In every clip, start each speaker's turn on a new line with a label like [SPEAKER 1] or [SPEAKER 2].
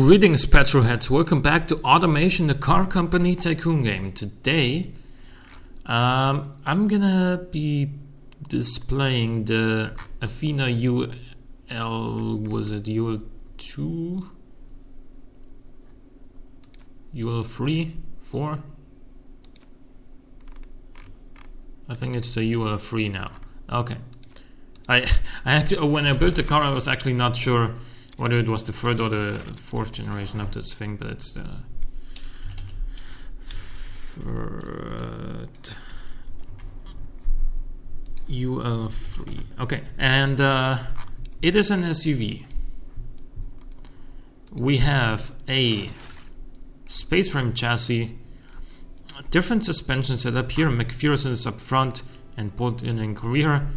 [SPEAKER 1] Greetings, petrolheads. Welcome back to Automation, the car company tycoon game. Today, I'm gonna be displaying the Athena UL2? UL3? 4? I think it's the UL3 now. Okay. I actually, when I built the car, I was actually not sure whether it was the third or the fourth generation of this thing, but it's the third UL3. Okay, and it is an SUV. We have a space frame chassis, different suspension setup here. McPherson is up front and put in rear.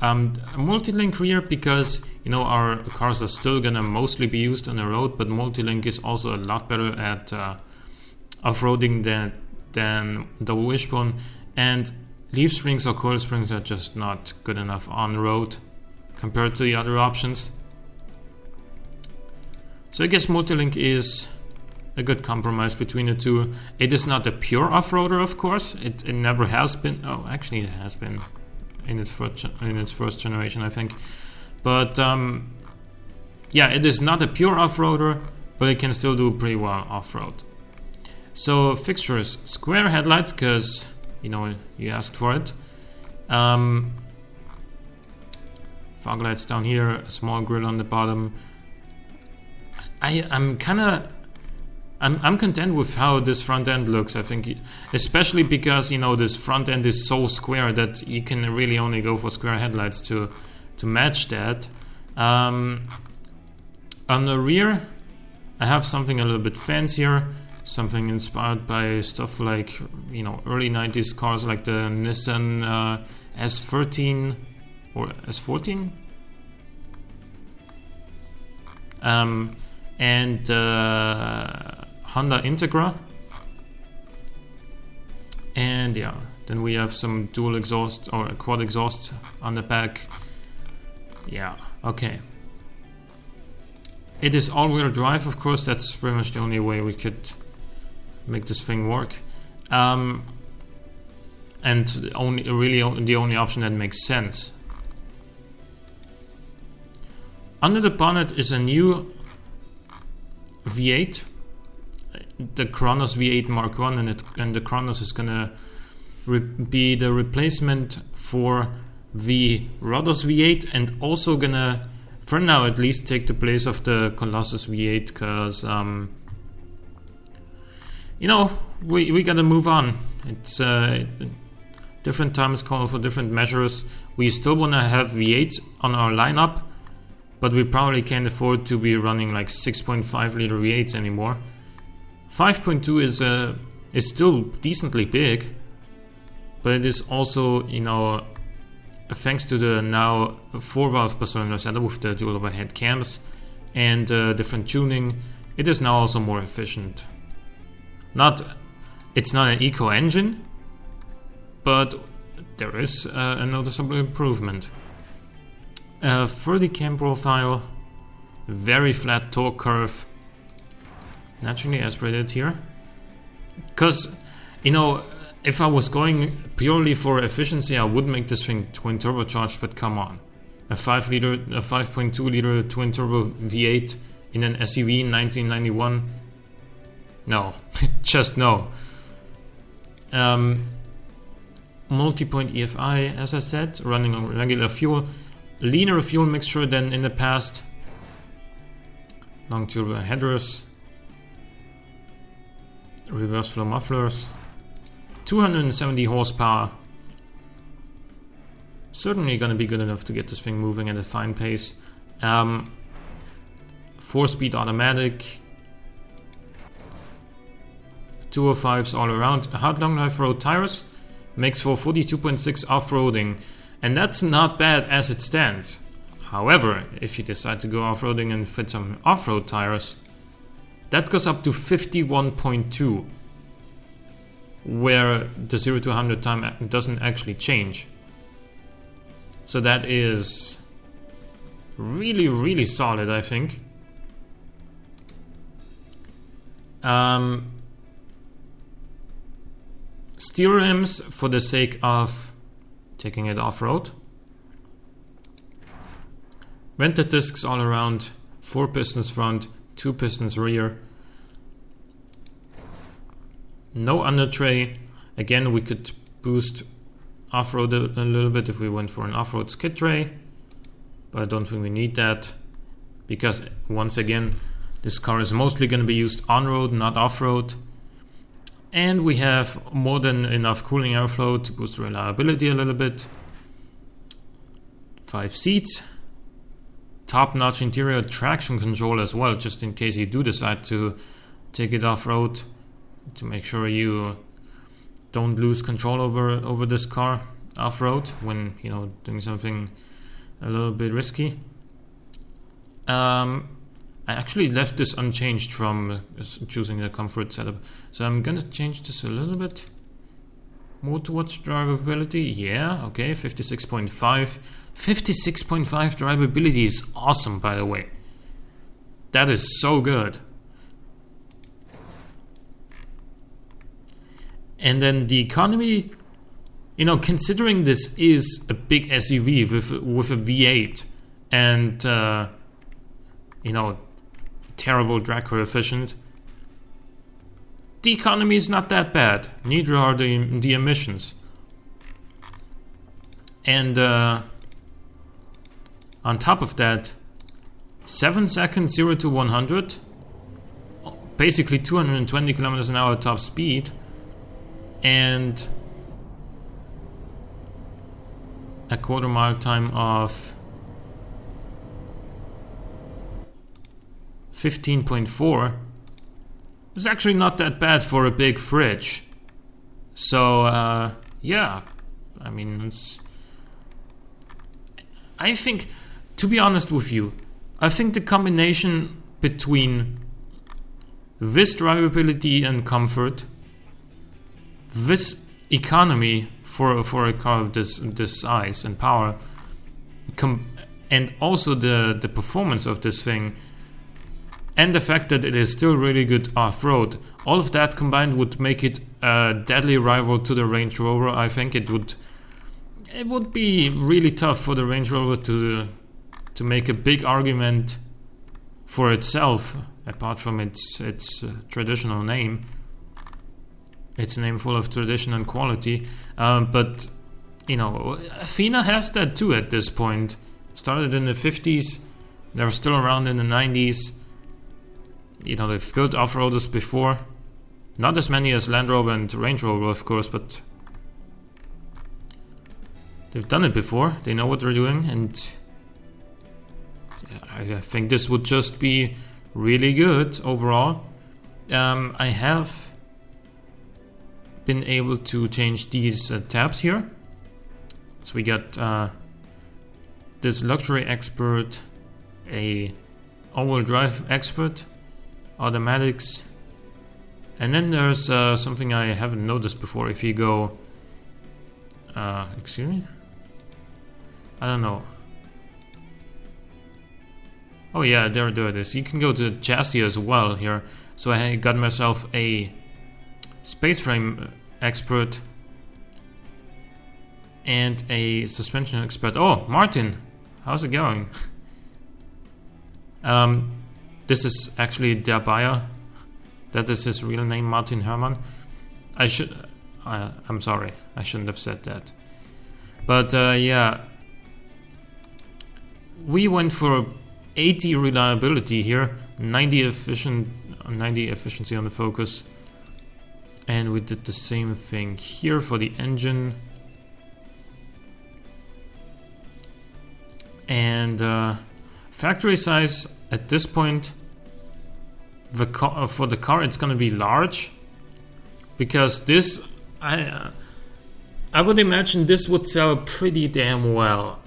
[SPEAKER 1] A multi-link rear because our cars are still gonna mostly be used on the road, but multi-link is also a lot better at off-roading than double wishbone, and leaf springs or coil springs are just not good enough on road compared to the other options. So I guess multi-link is a good compromise between the two. It is not a pure off-roader, of course. It never has been. Oh, actually it has been in its first generation, I think. But yeah, it is not a pure off-roader, but it can still do pretty well off-road. So fixtures: square headlights, because you asked for it. Fog lights down here, a small grille on the bottom. I'm content with how this front end looks. I think, especially because this front end is so square that you can really only go for square headlights to match that. On the rear, I have something a little bit fancier, something inspired by stuff like early 90s cars like the Nissan S13 or S14. And Honda Integra, and yeah, then we have some dual exhaust or quad exhaust on the back. Yeah, okay. It is all-wheel drive, of course. That's pretty much the only way we could make this thing work, and the only option that makes sense. Under the bonnet is a new V8, the Kronos V8 Mark 1, and the Kronos is gonna be the replacement for the Rhodos V8, and also gonna, for now at least, take the place of the Colossus V8, because we gotta move on. It's different times call for different measures. We still wanna have V8s on our lineup, but we probably can't afford to be running like 6.5 liter V8s anymore. 5.2 is still decently big, but it is also, thanks to the now 4-valve per cylinder setup with the dual overhead cams and different tuning, it is now also more efficient. It's not an eco engine, but there is a noticeable improvement. 30 cam profile, very flat torque curve, naturally aspirated here. Because, if I was going purely for efficiency, I would make this thing twin turbocharged, but come on. A 5.2 liter twin turbo V8 in an SUV in 1991? No, just no. Multi-point EFI, as I said, running on regular fuel. Leaner fuel mixture than in the past. Long turbo headers. Reverse flow mufflers. 270 horsepower. Certainly gonna be good enough to get this thing moving at a fine pace. 4-speed automatic. 205s all around. Hard long life road tires. Makes for 42.6 off-roading. And that's not bad as it stands. However, if you decide to go off-roading and fit some off-road tires, that goes up to 51.2, where the 0 to 100 time doesn't actually change. So that is really, really solid, I think. Steel rims for the sake of taking it off-road. Vented discs all around, 4 pistons front, 2 pistons rear. No under tray. Again, we could boost off-road a little bit if we went for an off-road skid tray, but I don't think we need that, because once again, this car is mostly going to be used on-road, not off-road. And we have more than enough cooling airflow to boost reliability a little bit. 5 seats. Top-notch interior traction control as well, just in case you do decide to take it off-road, to make sure you don't lose control over this car off-road when, you know, doing something a little bit risky. I actually left this unchanged from choosing the comfort setup, so I'm gonna change this a little bit more towards drivability. Yeah, okay, 56.5. 56.5 drivability is awesome, by the way. That is so good. And then the economy, you know, considering this is a big SUV with a V8 and you know, terrible drag coefficient, the economy is not that bad. Neither are the emissions. And on top of that, 7 seconds 0 to 100, basically 220 kilometers an hour top speed, and a quarter mile time of 15.4 is actually not that bad for a big fridge. So yeah, I mean, I think, to be honest with you, I think the combination between this drivability and comfort, this economy for a car of this size and power, and also the performance of this thing, and the fact that it is still really good off-road, all of that combined would make it a deadly rival to the Range Rover. I think it would be really tough for the Range Rover to make a big argument for itself, apart from its traditional name. It's a name full of tradition and quality, but you know, Athena has that too at this point. Started in the 50s, they're still around in the 90s. You know, they've built off-roaders before. Not as many as Land Rover and Range Rover, of course, but they've done it before. They know what they're doing, and I think this would just be really good overall. I have been able to change these tabs here. So we got this luxury expert, a all-wheel drive expert, automatics, and then there's something I haven't noticed before. If you go excuse me, I don't know. Oh yeah, there it is. You can go to chassis as well here. So I got myself a space frame expert and a suspension expert. Oh, Martin, how's it going? This is actually der buyer. That is his real name, Martin Hermann. I'm sorry, I shouldn't have said that. But yeah, we went for 80 reliability here, 90 efficiency on the Focus, and we did the same thing here for the engine. And factory size at this point, for the car, it's going to be large, because this, I would imagine this would sell pretty damn well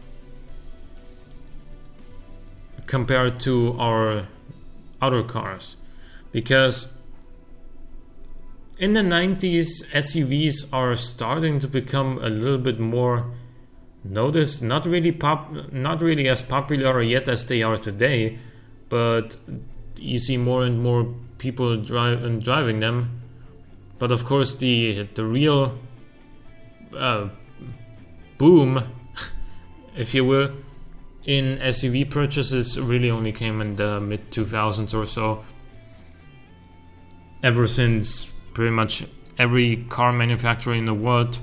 [SPEAKER 1] compared to our other cars, because in the 90s SUVs are starting to become a little bit more noticed, not really as popular yet as they are today, but you see more and more people driving them. But of course, the real boom, if you will, in SUV purchases really only came in the mid 2000s or so. Ever since pretty much every car manufacturer in the world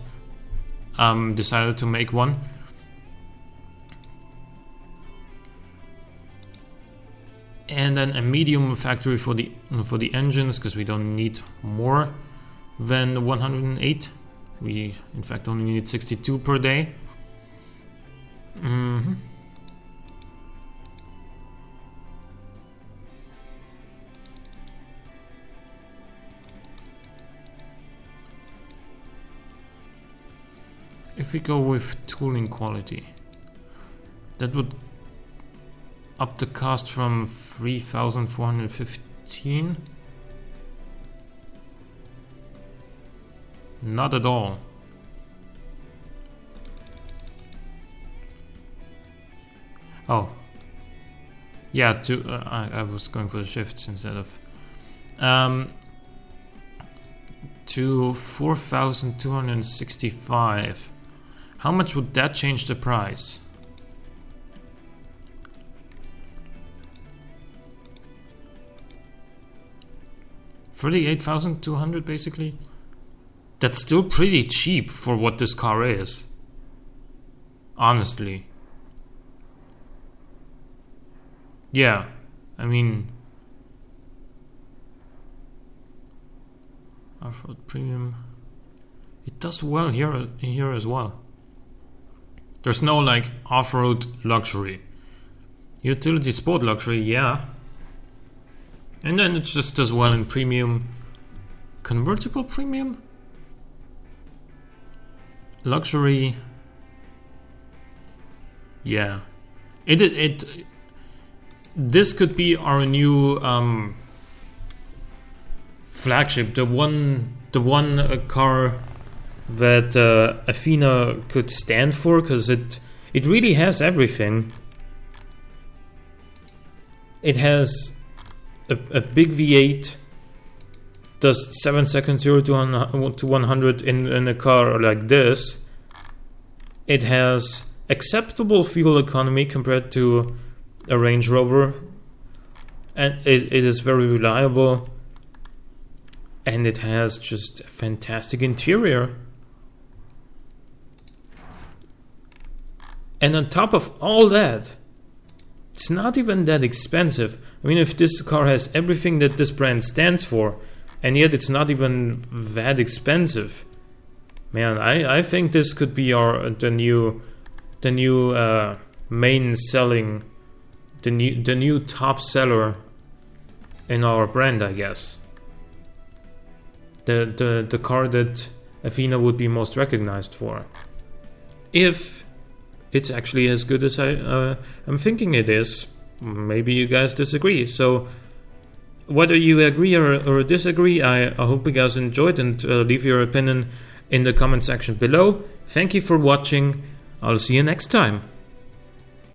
[SPEAKER 1] decided to make one. And then a medium factory for the engines, because we don't need more than 108. We in fact only need 62 per day. If we go with tooling quality, that would up the cost from 3,415. Not at all. Oh, yeah. I was going for the shifts instead of to 4,265. How much would that change the price? $38,200 basically. That's still pretty cheap for what this car is. Honestly. Yeah, I mean, off-road premium. It does well here as well. There's no like off-road luxury. Utility sport luxury, yeah. And then it just does well in premium. Convertible premium? Luxury. Yeah. This could be our new flagship, the one car that Athena could stand for, because it really has everything. It has a big V8, does 7 seconds 0 to 100 in a car like this. It has acceptable fuel economy compared to a Range Rover, and it is very reliable, and it has just a fantastic interior. And on top of all that, it's not even that expensive. I mean, if this car has everything that this brand stands for, and yet it's not even that expensive, man, I think this could be the new main selling, the new top seller in our brand, I guess. The car that Athena would be most recognized for, if it's actually as good as I'm thinking it is. Maybe you guys disagree. So whether you agree or disagree, I hope you guys enjoyed, and leave your opinion in the comment section below. Thank you for watching. I'll see you next time.